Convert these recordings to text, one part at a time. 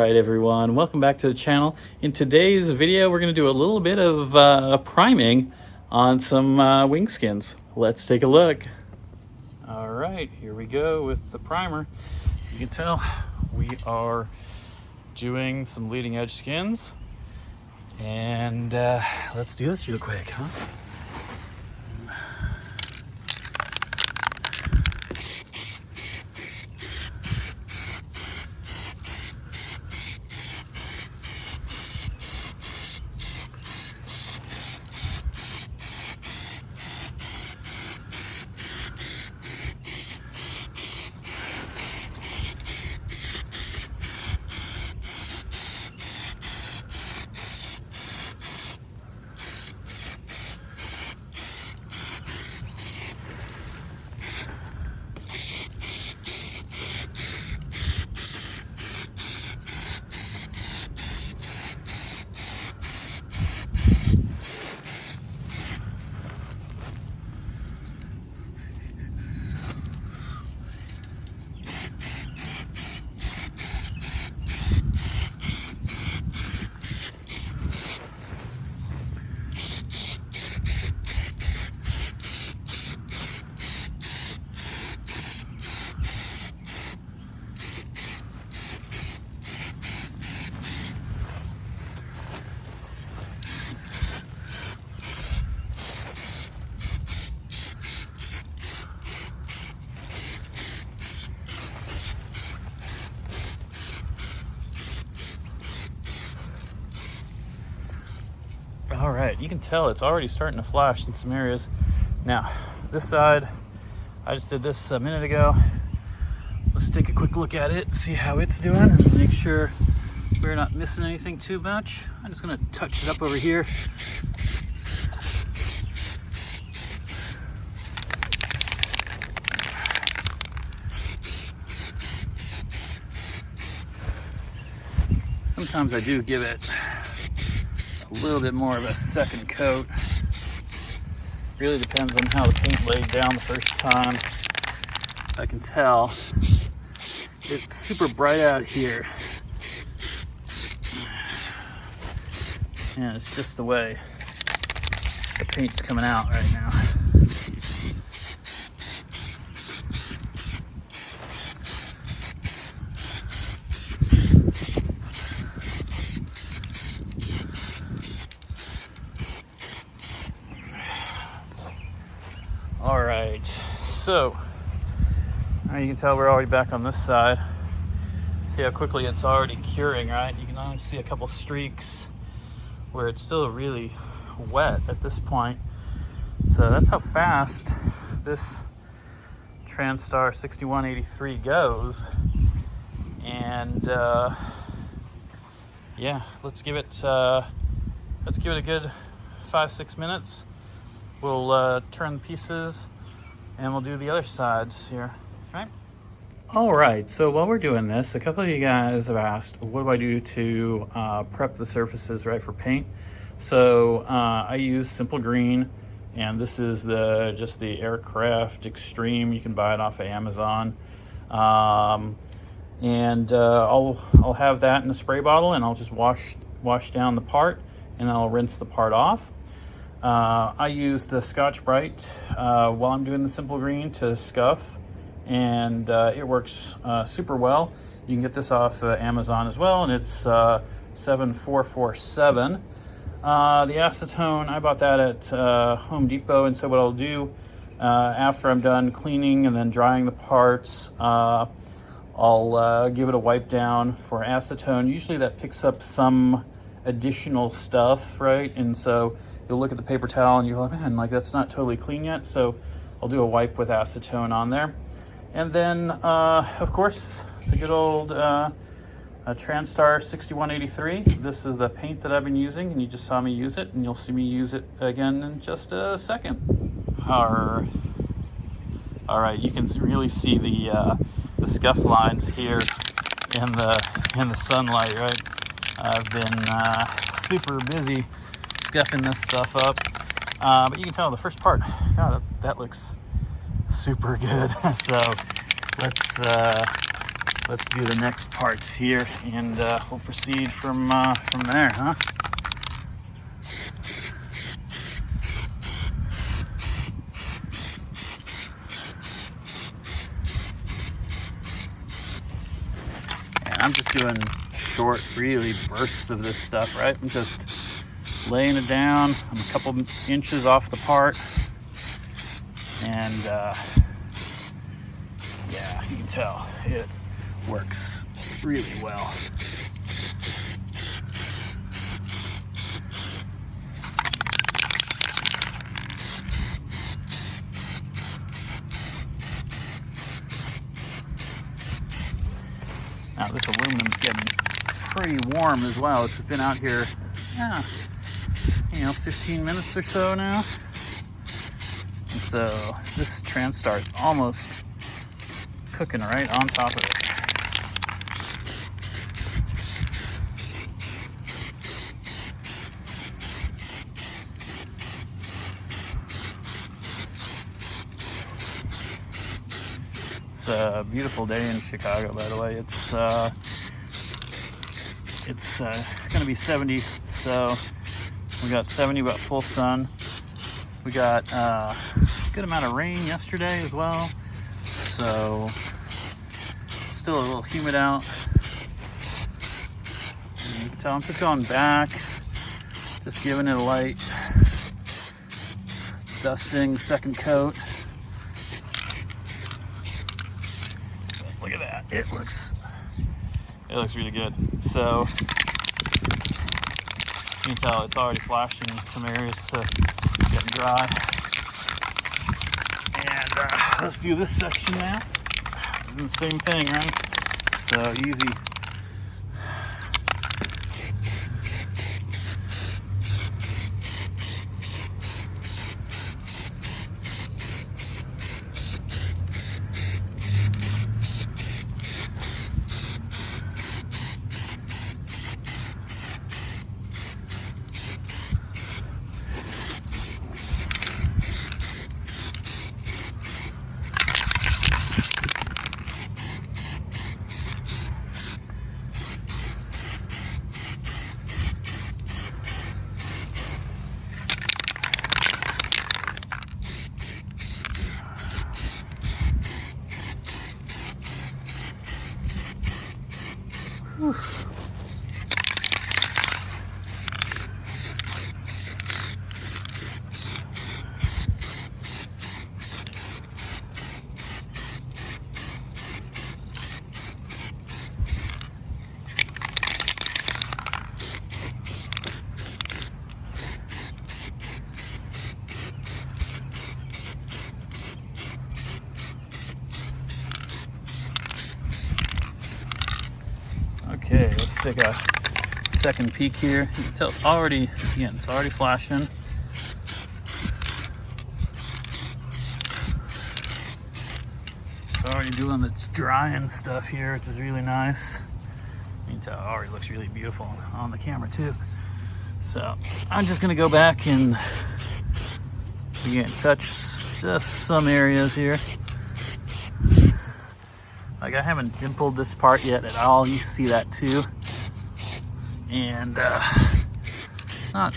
Alright everyone, welcome back to the channel. In today's video we're going to do a little bit of priming on some wing skins. Let's take a look. Alright, here we go with the primer. You can tell we are doing some leading edge skins, and let's do this real quick, huh? All right, you can tell it's already starting to flash in some areas. Now, this side, I just did this a minute ago. Let's take a quick look at it, see how it's doing, and make sure we're not missing anything too much. I'm just gonna touch it up over here. Sometimes I do give it a little bit more of a second coat. Really depends on how the paint laid down the first time. I can tell it's super bright out here, and it's just the way the paint's coming out right now. All right, so now you can tell we're already back on this side. See how quickly it's already curing, right? You can only see a couple streaks where it's still really wet at this point. So that's how fast this Transtar 6183 goes. And yeah, let's give it a good 5-6 minutes. We'll turn the pieces and we'll do the other sides here, right? All right, so while we're doing this, a couple of you guys have asked, what do I do to prep the surfaces, right, for paint? So I use Simple Green, and this is just the Aircraft Extreme. You can buy it off of Amazon. I'll have that in a spray bottle, and I'll just wash down the part, and I'll rinse the part off. I use the Scotch Brite while I'm doing the Simple Green to scuff, and it works super well. You can get this off Amazon as well, and it's 7447. The acetone, I bought that at Home Depot, and so what I'll do after I'm done cleaning and then drying the parts, I'll give it a wipe down for acetone. Usually that picks up some additional stuff, right? And so you'll look at the paper towel and you're like, man, like that's not totally clean yet. So I'll do a wipe with acetone on there. And then, of course, the good old Transtar 6183. This is the paint that I've been using, and you just saw me use it, and you'll see me use it again in just a second. All right, you can really see the scuff lines here in the sunlight, right? I've been super busy scuffing this stuff up, but you can tell the first part, God, that looks super good. So let's let's do the next parts here, and we'll proceed from there, huh? And I'm just doing short, really bursts of this stuff, right? I'm just laying it down. I'm a couple inches off the part, and yeah, you can tell it works really well. Now this aluminum's getting pretty warm as well. It's been out here, 15 minutes or so now. And so this Transtar is almost cooking right on top of it. It's a beautiful day in Chicago, by the way. It's going to be 70, so we got 70, about full sun. We got a good amount of rain yesterday as well, so still a little humid out. And you can tell I'm just going back, just giving it a light dusting, second coat. Look at that. It looks really good. So you can tell it's already flashing in some areas to get dry. And let's do this section now. Do the same thing, right? So easy. Whew. Okay, let's take a second peek here. You can tell it's already flashing. It's already doing the drying stuff here, which is really nice. You can tell it already looks really beautiful on the camera too. So I'm just gonna go back and again touch just some areas here. Like, I haven't dimpled this part yet at all. You see that too. And not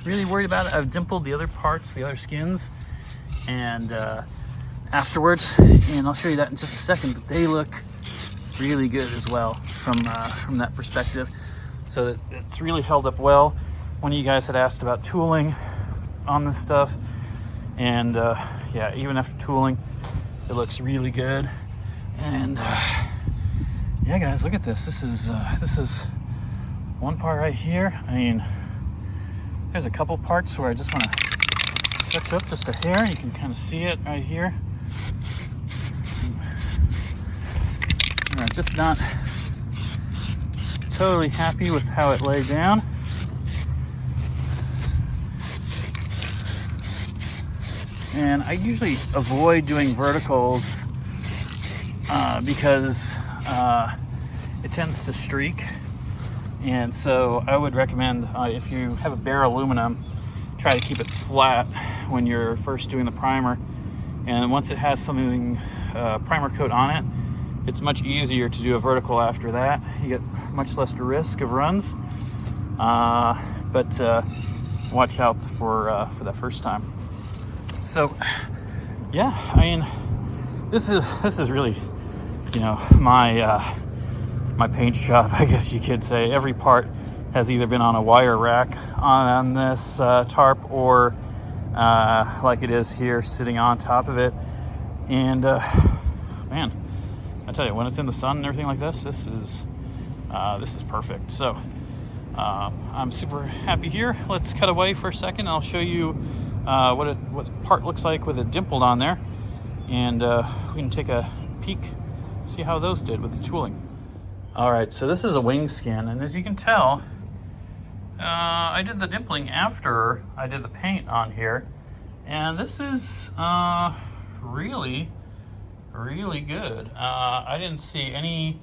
really worried about it. I've dimpled the other parts, the other skins, and afterwards, and I'll show you that in just a second, but they look really good as well from that perspective. So it's really held up well. One of you guys had asked about tooling on this stuff, and yeah, even after tooling, it looks really good. And yeah, guys, look at this. This is one part right here. I mean, there's a couple parts where I just want to touch up just a hair. You can kind of see it right here. I'm just not totally happy with how it laid down. And I usually avoid doing verticals because it tends to streak, and so I would recommend if you have a bare aluminum, try to keep it flat when you're first doing the primer, and once it has something primer coat on it, it's much easier to do a vertical after that. You get much less risk of runs, but watch out for that first time. So yeah, I mean, this is really, you know, my paint shop, I guess you could say. Every part has either been on a wire rack on this tarp, or like it is here, sitting on top of it. And man, I tell you, when it's in the sun and everything like this, this is perfect. So I'm super happy here. Let's cut away for a second. I'll show you what the part looks like with it dimpled on there, and we can take a peek, see how those did with the tooling. All right, so this is a wing skin, and as you can tell, I did the dimpling after I did the paint on here, and this is really, really good. I didn't see any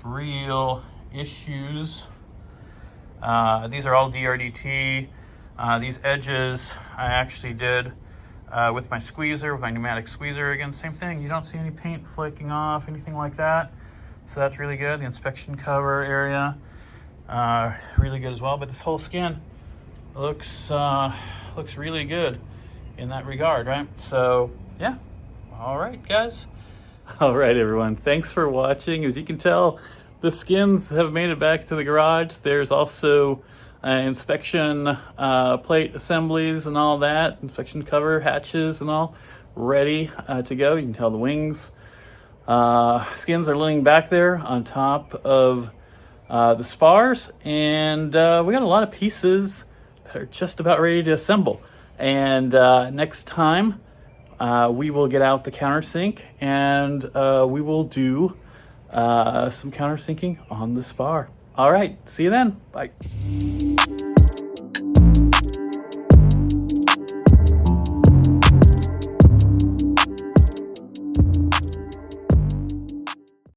real issues. These are all DRDT. These edges I actually did with my squeezer, with my pneumatic squeezer. Again, same thing. You don't see any paint flaking off, anything like that. So that's really good. The inspection cover area, really good as well. But this whole skin looks really good in that regard, right? So yeah. All right, guys. All right, everyone. Thanks for watching. As you can tell, the skins have made it back to the garage. There's also inspection plate assemblies and all that, inspection cover hatches and all ready to go. You can tell the wings skins are laying back there on top of the spars, and we got a lot of pieces that are just about ready to assemble. And next time we will get out the countersink, and we will do some countersinking on the spar. All right, see you then. Bye.